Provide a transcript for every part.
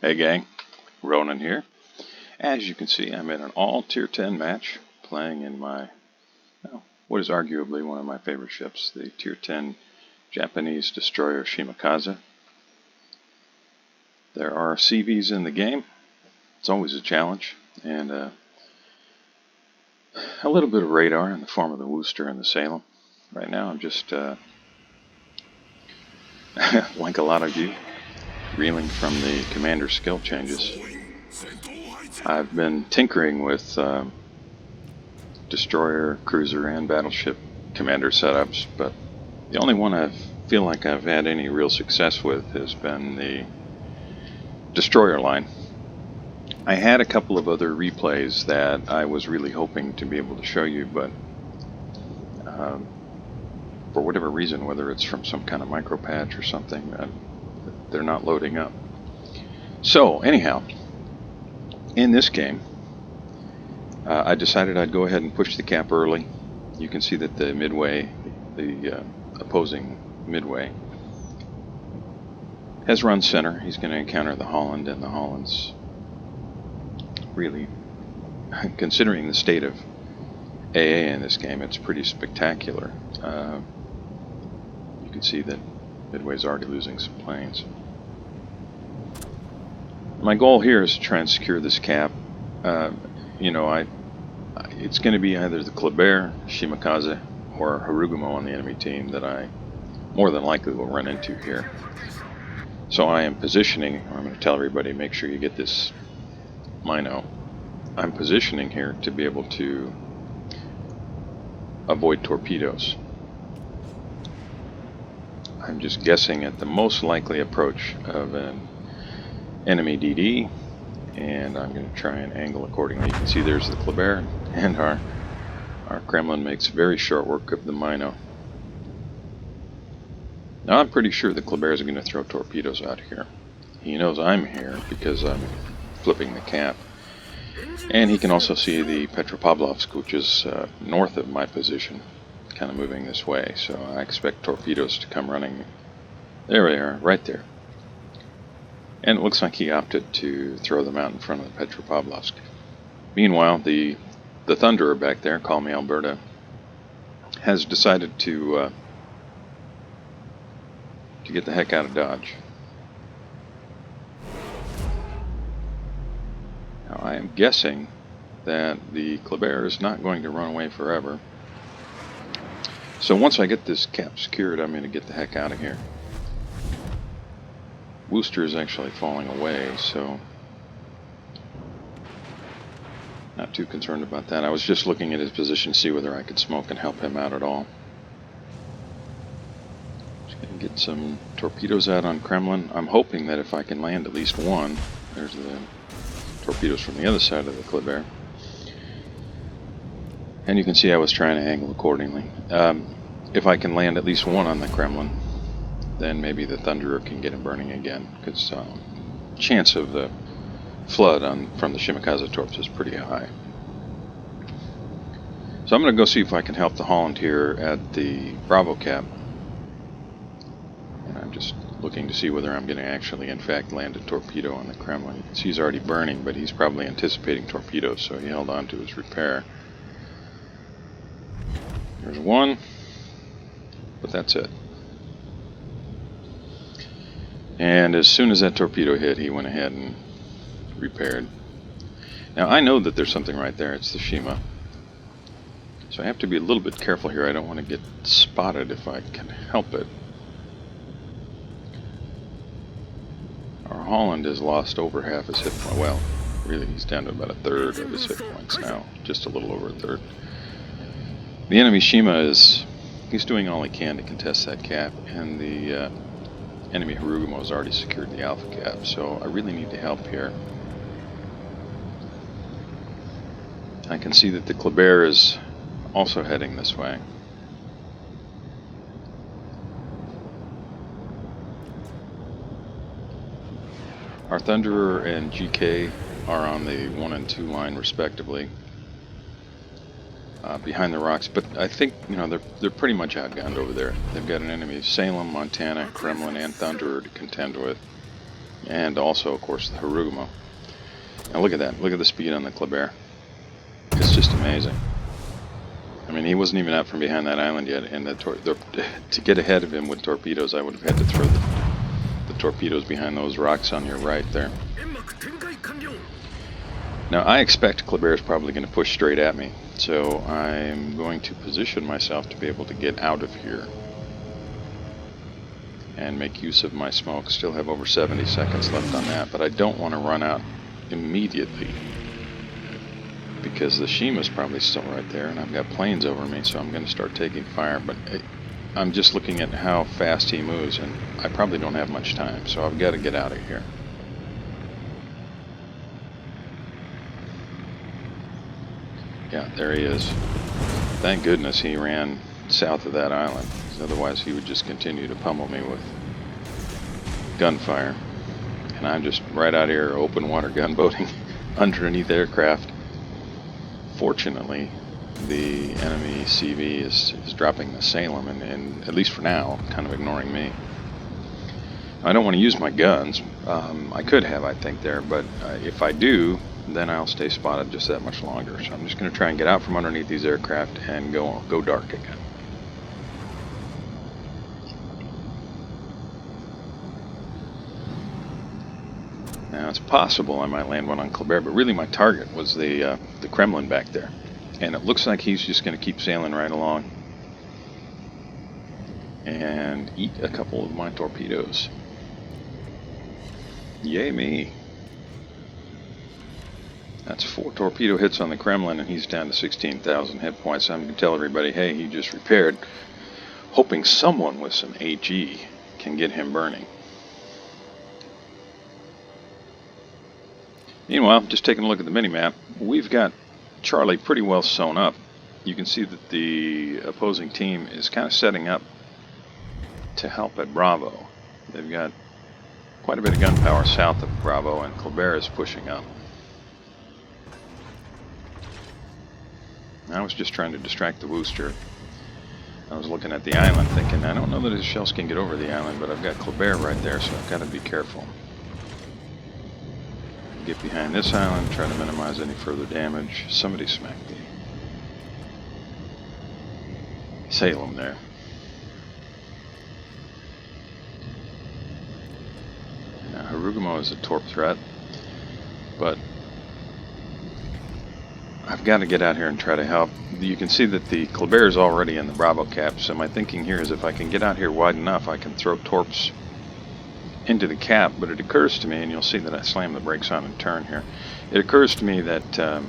Hey gang, Ronan here. As you can see, I'm in an all Tier 10 match, playing in my, what is arguably one of my favorite ships, the Tier 10 Japanese destroyer Shimakaze. There are CVs in the game. It's always a challenge, and a little bit of radar in the form of the Worcester and the Salem. Right now I'm just, like a lot of you, reeling from the commander skill changes. I've been tinkering with destroyer, cruiser, and battleship commander setups, but the only one I feel like I've had any real success with has been the destroyer line. I had a couple of other replays that I was really hoping to be able to show you, but for whatever reason, whether it's from some kind of micro patch or something, they're not loading up. So anyhow, in this game, I decided I'd go ahead and push the cap early. You can see that the midway, the opposing midway, has run center. He's going to encounter the Holland, and the Holland's really, considering the state of AA in this game, it's pretty spectacular. You can see that midway's already losing some planes. My goal here is to try and secure this cap. It's going to be either the Kleber, Shimakaze, or Harugumo on the enemy team that I more than likely will run into here. So I am positioning, I'm going to tell everybody, make sure you get this Mino. I'm positioning here to be able to avoid torpedoes. I'm just guessing at the most likely approach of an enemy DD, and I'm going to try and angle accordingly. You can see there's the Kleber, and our Kremlin makes very short work of the Mino. Now I'm pretty sure the Kleber is going to throw torpedoes out here. He knows I'm here because I'm flipping the cap. And he can also see the Petropavlovsk, which is north of my position, kind of moving this way. So I expect torpedoes to come running. There they are, right there. And it looks like he opted to throw them out in front of the Petropavlovsk. Meanwhile, the Thunderer back there, Call Me Alberta, has decided to get the heck out of Dodge. Now I am guessing that the Kleber is not going to run away forever. So once I get this cap secured, I'm going to get the heck out of here. Worcester is actually falling away, so not too concerned about that. I was just looking at his position to see whether I could smoke and help him out at all. Just going to get some torpedoes out on Kremlin. I'm hoping that if I can land at least one, there's the torpedoes from the other side of the Kleber. And you can see I was trying to angle accordingly. If I can land at least one on the Kremlin, then maybe the Thunderer can get him burning again, because chance of the flood from the Shimakaze torps is pretty high. So I'm going to go see if I can help the Holland here at the Bravo cap. And I'm just looking to see whether I'm going to actually, in fact, land a torpedo on the Kremlin. You can see he's already burning, but he's probably anticipating torpedoes, so he held on to his repair. There's one, but that's it. And as soon as that torpedo hit, he went ahead and repaired. Now I know that there's something right there. It's the Shima. So I have to be a little bit careful here. I don't want to get spotted if I can help it. Our Holland has lost over half his hit points. Well, really he's down to about a third of his hit points now. Just a little over a third. The enemy Shima he's doing all he can to contest that cap, and the enemy Harugumo has already secured the alpha cap, so I really need to help here. I can see that the Kleber is also heading this way. Our Thunderer and GK are on the 1 and 2 line respectively, behind the rocks, but I think they're pretty much outgunned over there. They've got an enemy Salem, Montana, Kremlin, and Thunderer to contend with. And also, of course, the Harugumo. Now look at that. Look at the speed on the Kleber. It's just amazing. I mean, he wasn't even out from behind that island yet, and to get ahead of him with torpedoes, I would have had to throw the torpedoes behind those rocks on your right there. Now, I expect Kleber is probably going to push straight at me, so I'm going to position myself to be able to get out of here and make use of my smoke. Still have over 70 seconds left on that, but I don't want to run out immediately because the Shima's probably still right there, and I've got planes over me, so I'm going to start taking fire, but I'm just looking at how fast he moves, and I probably don't have much time, so I've got to get out of here. Yeah, there he is. Thank goodness he ran south of that island, otherwise he would just continue to pummel me with gunfire. And I'm just right out here open water gunboating underneath aircraft. Fortunately, the enemy CV is dropping the Salem and at least for now, kind of ignoring me. I don't want to use my guns. I could have, I think, there, but if I do, then I'll stay spotted just that much longer. So I'm just going to try and get out from underneath these aircraft and go dark again. Now it's possible I might land one on Kleber, but really my target was the Kremlin back there. And it looks like he's just going to keep sailing right along and eat a couple of my torpedoes. Yay me. That's 4 torpedo hits on the Kremlin, and he's down to 16,000 hit points. I'm going to tell everybody, hey, he just repaired, hoping someone with some AG can get him burning. Meanwhile, just taking a look at the mini-map, we've got Charlie pretty well sewn up. You can see that the opposing team is kind of setting up to help at Bravo. They've got quite a bit of gunpower south of Bravo, and Kleber is pushing up. I was just trying to distract the Wooster. I was looking at the island thinking, I don't know that his shells can get over the island, but I've got Kleber right there, so I've got to be careful. Get behind this island, try to minimize any further damage. Somebody smacked the Salem there. Now, Harugumo is a torp threat, but I've got to get out here and try to help. You can see that the Kleber is already in the Bravo cap, so my thinking here is if I can get out here wide enough, I can throw torps into the cap, but it occurs to me, and you'll see that I slam the brakes on and turn here, it occurs to me that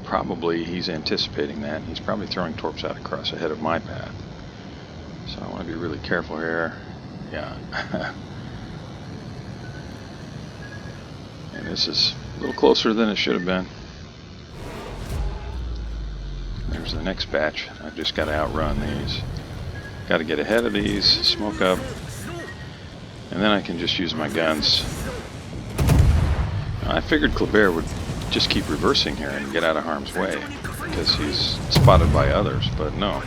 probably he's anticipating that, and he's probably throwing torps out across ahead of my path. So I want to be really careful here. Yeah. And this is a little closer than it should have been. There's the next batch. I've just got to outrun these. Got to get ahead of these, smoke up, and then I can just use my guns. I figured Kleber would just keep reversing here and get out of harm's way because he's spotted by others, but no.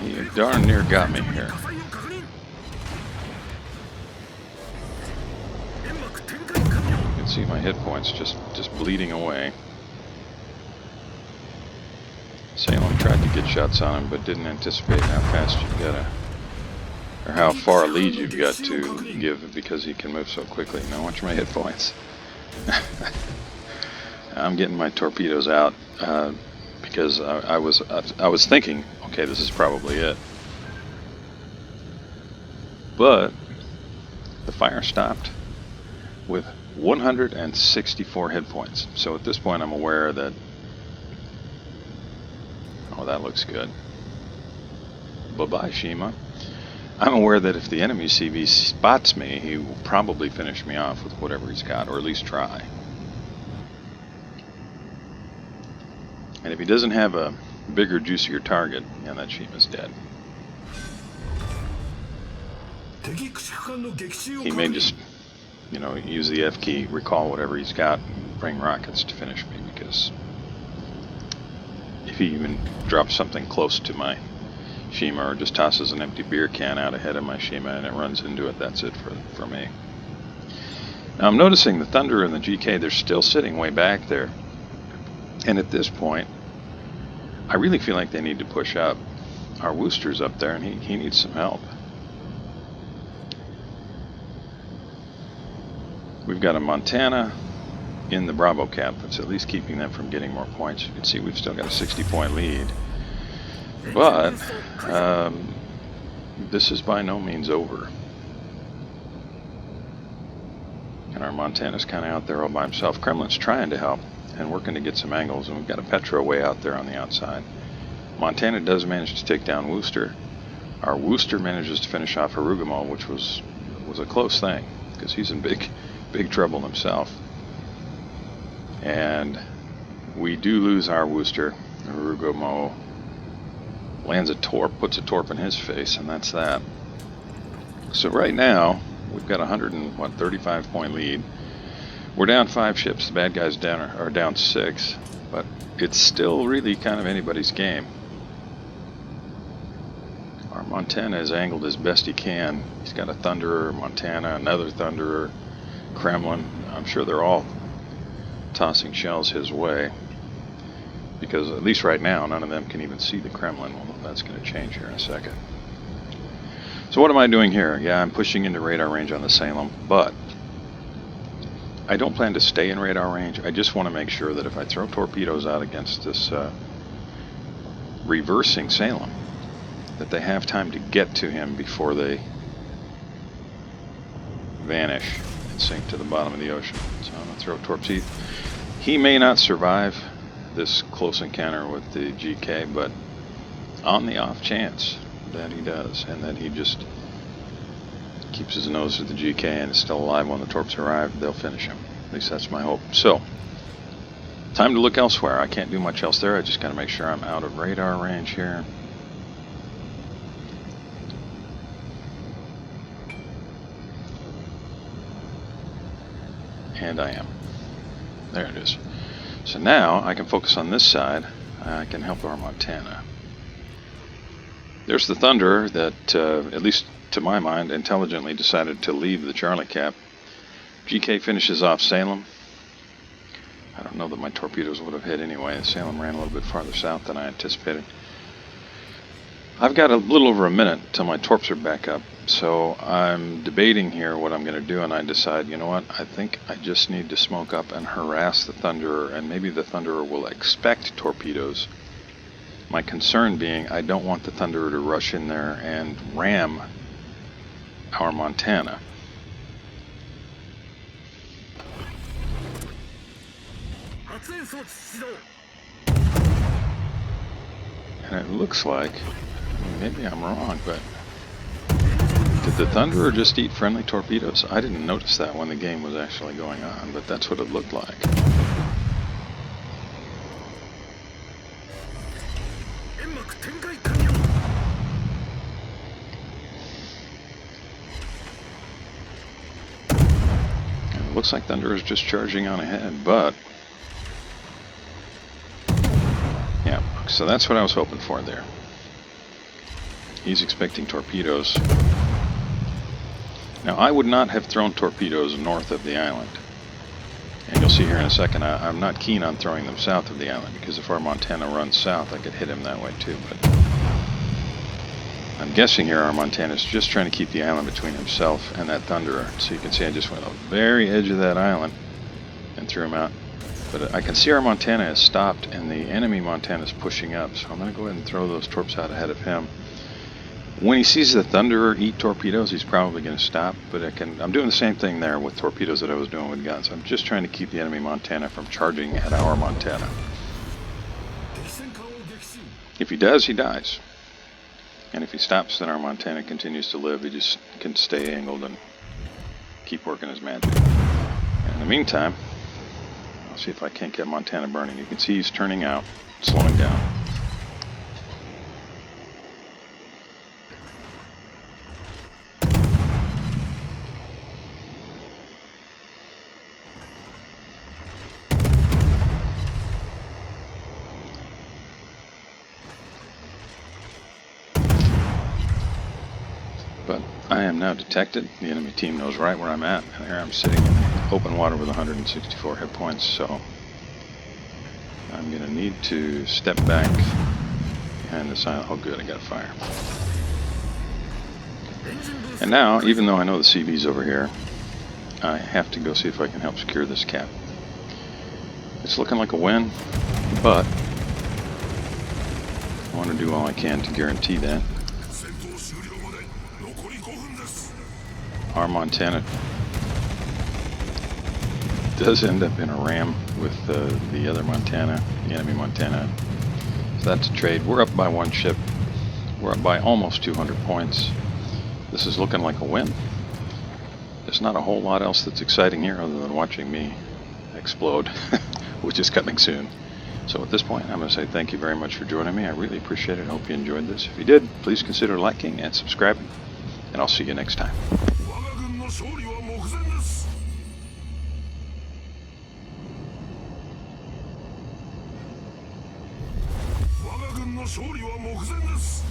He darn near got me here. You can see my hit points just bleeding away. Salem tried to get shots on him, but didn't anticipate how fast you've got to, or how far a lead you've got to give because he can move so quickly. Now watch my hit points. I'm getting my torpedoes out because I was thinking, okay, this is probably it. But the fire stopped with 164 hit points. So at this point, I'm aware that. Oh, that looks good. Bye-bye, Shima. I'm aware that if the enemy CV spots me, he will probably finish me off with whatever he's got, or at least try. And if he doesn't have a bigger, juicier target, yeah, that Shima's dead. He may just, use the F key, recall whatever he's got, and bring rockets to finish me, because if he even drops something close to my Shima, or just tosses an empty beer can out ahead of my Shima and it runs into it. That's it for me. Now I'm noticing the Thunder and the GK, they're still sitting way back there. And at this point, I really feel like they need to push up. Our Wooster's up there and he needs some help. We've got a Montana in the Bravo cap that's at least keeping them from getting more points. You can see we've still got a 60-point lead. But this is by no means over. And our Montana's kind of out there all by himself. Kremlin's trying to help and working to get some angles, and we've got a Petro way out there on the outside. Montana does manage to take down Wooster. Our Wooster manages to finish off Harugamo, which was a close thing, because he's in big trouble himself. And we do lose our Wooster. Harugamo lands a torp, puts a torp in his face, and that's that. So right now, we've got a 135-point lead. We're down 5 ships. The bad guys are down 6, but it's still really kind of anybody's game. Our Montana is angled as best he can. He's got a Thunderer, Montana, another Thunderer, Kremlin. I'm sure they're all tossing shells his way, because at least right now, none of them can even see the Kremlin, although that's going to change here in a second. So what am I doing here? Yeah, I'm pushing into radar range on the Salem, but I don't plan to stay in radar range. I just want to make sure that if I throw torpedoes out against this reversing Salem, that they have time to get to him before they vanish and sink to the bottom of the ocean. So I'm going to throw torps. He may not survive this close encounter with the GK, but on the off chance that he does, and that he just keeps his nose to the GK and is still alive when the torps arrive, they'll finish him. At least that's my hope. So, time to look elsewhere. I can't do much else there. I just got to make sure I'm out of radar range here. And I am. There it is. So now I can focus on this side. I can help our Montana. There's the Thunder that, at least to my mind, intelligently decided to leave the Charlie cap. GK finishes off Salem. I don't know that my torpedoes would have hit anyway. The Salem ran a little bit farther south than I anticipated. I've got a little over a minute till my torps are back up, so I'm debating here what I'm going to do, and I decide, you know what, I think I just need to smoke up and harass the Thunderer, and maybe the Thunderer will expect torpedoes. My concern being, I don't want the Thunderer to rush in there and ram our Montana. And it looks like, maybe I'm wrong, but did the Thunderer just eat friendly torpedoes? I didn't notice that when the game was actually going on, but that's what it looked like. And it looks like Thunder is just charging on ahead, but yeah, so that's what I was hoping for there. He's expecting torpedoes. Now, I would not have thrown torpedoes north of the island. And you'll see here in a second, I'm not keen on throwing them south of the island, because if our Montana runs south, I could hit him that way too. But I'm guessing here our Montana's just trying to keep the island between himself and that Thunderer. So you can see I just went to the very edge of that island and threw him out. But I can see our Montana has stopped, and the enemy Montana is pushing up. So I'm going to go ahead and throw those torps out ahead of him. When he sees the Thunderer eat torpedoes, he's probably going to stop. But I'm doing the same thing there with torpedoes that I was doing with guns. I'm just trying to keep the enemy Montana from charging at our Montana. If he does, he dies. And if he stops, then our Montana continues to live. He just can stay angled and keep working his magic. And in the meantime, I'll see if I can't get Montana burning. You can see he's turning out, slowing down. But I am now detected. The enemy team knows right where I'm at, and here I'm sitting in open water with 164 hit points, so I'm going to need to step back behind the silent. Oh good, I got a fire. And now, even though I know the CB's over here, I have to go see if I can help secure this cap. It's looking like a win, but I want to do all I can to guarantee that. Our Montana does end up in a ram with the other Montana, the enemy Montana. So that's a trade. We're up by one ship. We're up by almost 200 points. This is looking like a win. There's not a whole lot else that's exciting here other than watching me explode, which is coming soon. So at this point, I'm going to say thank you very much for joining me. I really appreciate it. I hope you enjoyed this. If you did, please consider liking and subscribing, and I'll see you next time. 勝利は目前です。